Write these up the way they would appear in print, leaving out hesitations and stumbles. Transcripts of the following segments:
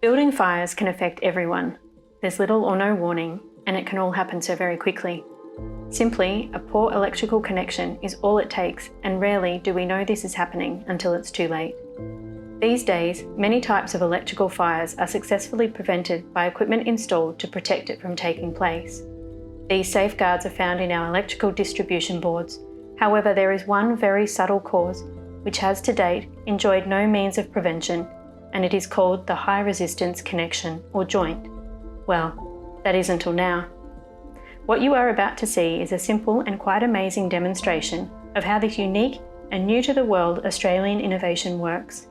Building fires can affect everyone. There's little or no warning, and it can all happen so very quickly. Simply, a poor electrical connection is all it takes, and rarely do we know this is happening until it's too late. These days, many types of electrical fires are successfully prevented by equipment installed to protect it from taking place. These safeguards are found in our electrical distribution boards. However, there is one very subtle cause which has to date enjoyed no means of prevention, and it is called the high resistance connection or joint. Well, that is until now. What you are about to see is a simple and quite amazing demonstration of how this unique and new to the world Australian innovation works.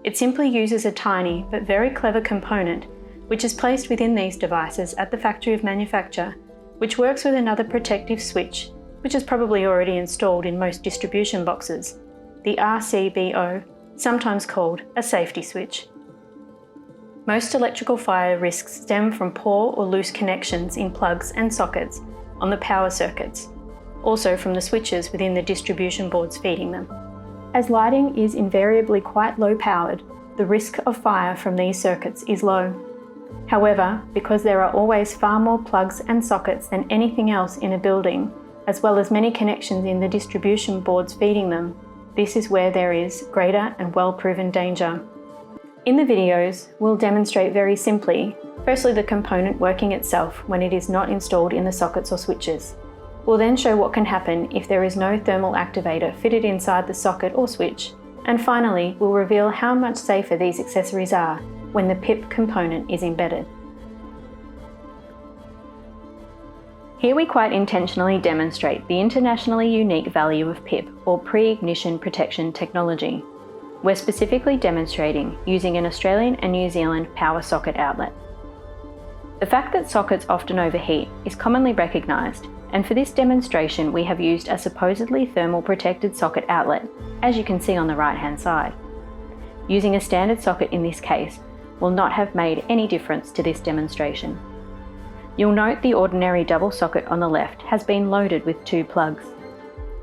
It simply uses a tiny but very clever component which is placed within these devices at the factory of manufacture, which works with another protective switch, which is probably already installed in most distribution boxes, the RCBO, sometimes called a safety switch. Most electrical fire risks stem from poor or loose connections in plugs and sockets on the power circuits, also from the switches within the distribution boards feeding them. As lighting is invariably quite low powered, the risk of fire from these circuits is low. However, because there are always far more plugs and sockets than anything else in a building, as well as many connections in the distribution boards feeding them, this is where there is greater and well-proven danger. In the videos, we'll demonstrate very simply, firstly the component working itself when it is not installed in the sockets or switches. We'll then show what can happen if there is no thermal activator fitted inside the socket or switch. And finally, we'll reveal how much safer these accessories are when the PIP component is embedded. Here we quite intentionally demonstrate the internationally unique value of PIP, or pre-ignition protection technology. We're specifically demonstrating using an Australian and New Zealand power socket outlet. The fact that sockets often overheat is commonly recognised, and for this demonstration we have used a supposedly thermal protected socket outlet, as you can see on the right hand side. Using a standard socket in this case will not have made any difference to this demonstration. You'll note the ordinary double socket on the left has been loaded with 2 plugs.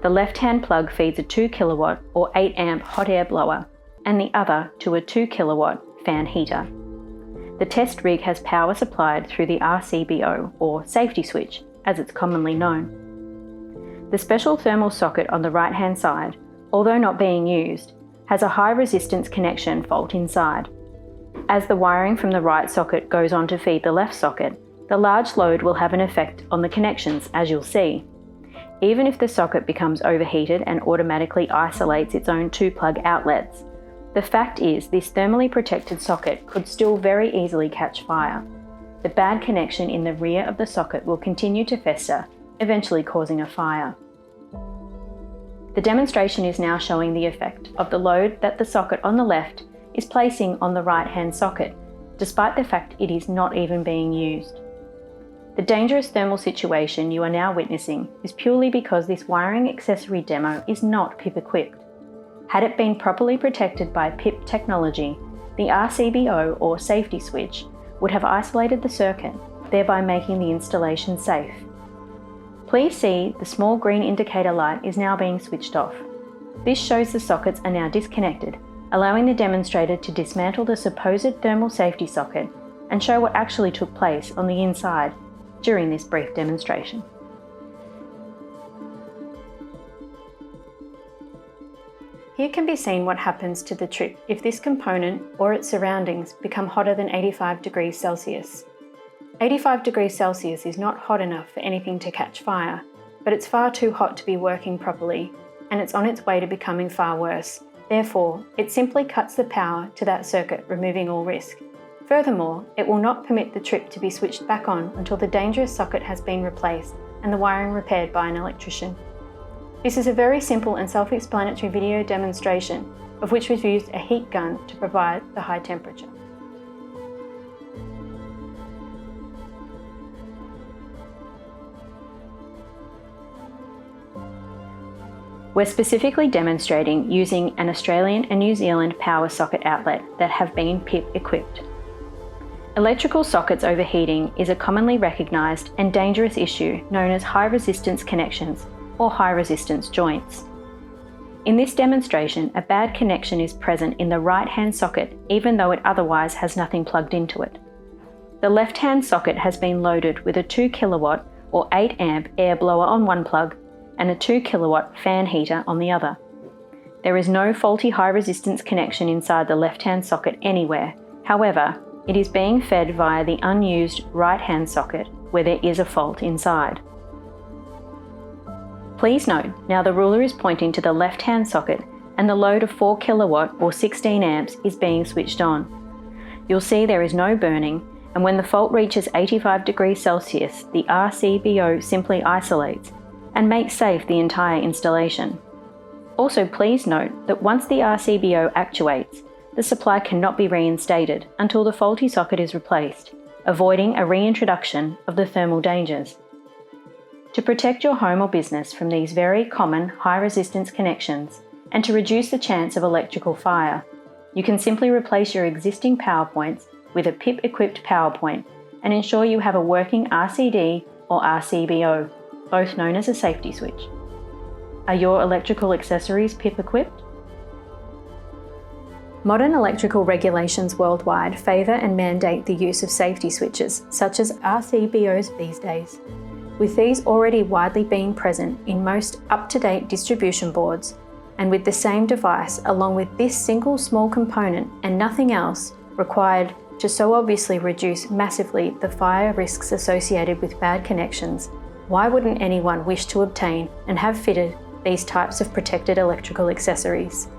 The left-hand plug feeds a 2 kilowatt or 8 amp hot air blower, and the other to a 2 kilowatt fan heater. The test rig has power supplied through the RCBO, or safety switch, as it's commonly known. The special thermal socket on the right-hand side, although not being used, has a high resistance connection fault inside. As the wiring from the right socket goes on to feed the left socket, the large load will have an effect on the connections, as you'll see. Even if the socket becomes overheated and automatically isolates its own 2 plug outlets, the fact is this thermally protected socket could still very easily catch fire. The bad connection in the rear of the socket will continue to fester, eventually causing a fire. The demonstration is now showing the effect of the load that the socket on the left is placing on the right-hand socket, despite the fact it is not even being used. The dangerous thermal situation you are now witnessing is purely because this wiring accessory demo is not PIP equipped. Had it been properly protected by PIP technology, the RCBO or safety switch would have isolated the circuit, thereby making the installation safe. Please see the small green indicator light is now being switched off. This shows the sockets are now disconnected, allowing the demonstrator to dismantle the supposed thermal safety socket and show what actually took place on the inside during this brief demonstration. Here can be seen what happens to the trip if this component or its surroundings become hotter than 85 degrees Celsius. 85 degrees Celsius is not hot enough for anything to catch fire, but it's far too hot to be working properly, and it's on its way to becoming far worse. Therefore, it simply cuts the power to that circuit, removing all risk. Furthermore, it will not permit the trip to be switched back on until the dangerous socket has been replaced and the wiring repaired by an electrician. This is a very simple and self-explanatory video demonstration of which we've used a heat gun to provide the high temperature. We're specifically demonstrating using an Australian and New Zealand power socket outlet that have been PIP equipped. Electrical sockets overheating is a commonly recognised and dangerous issue known as high resistance connections or high resistance joints. In this demonstration, a bad connection is present in the right-hand socket even though it otherwise has nothing plugged into it. The left-hand socket has been loaded with a 2 kW or 8 amp air blower on one plug and a 2 kW fan heater on the other. There is no faulty high resistance connection inside the left-hand socket anywhere. However, it is being fed via the unused right-hand socket where there is a fault inside. Please note, now the ruler is pointing to the left-hand socket and the load of 4 kW or 16 amps is being switched on. You'll see there is no burning, and when the fault reaches 85 degrees Celsius, the RCBO simply isolates and makes safe the entire installation. Also, please note that once the RCBO actuates, the supply cannot be reinstated until the faulty socket is replaced, avoiding a reintroduction of the thermal dangers. To protect your home or business from these very common high-resistance connections and to reduce the chance of electrical fire, you can simply replace your existing power points with a PIP-equipped power point and ensure you have a working RCD or RCBO, both known as a safety switch. Are your electrical accessories PIP-equipped? Modern electrical regulations worldwide favour and mandate the use of safety switches, such as RCBOs these days. With these already widely being present in most up-to-date distribution boards, and with the same device along with this single small component and nothing else required to so obviously reduce massively the fire risks associated with bad connections, why wouldn't anyone wish to obtain and have fitted these types of protected electrical accessories?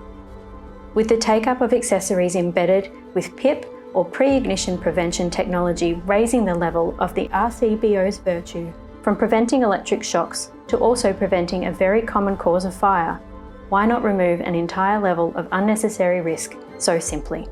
With the take-up of accessories embedded with PIP or pre-ignition prevention technology raising the level of the RCBO's virtue from preventing electric shocks to also preventing a very common cause of fire, why not remove an entire level of unnecessary risk so simply?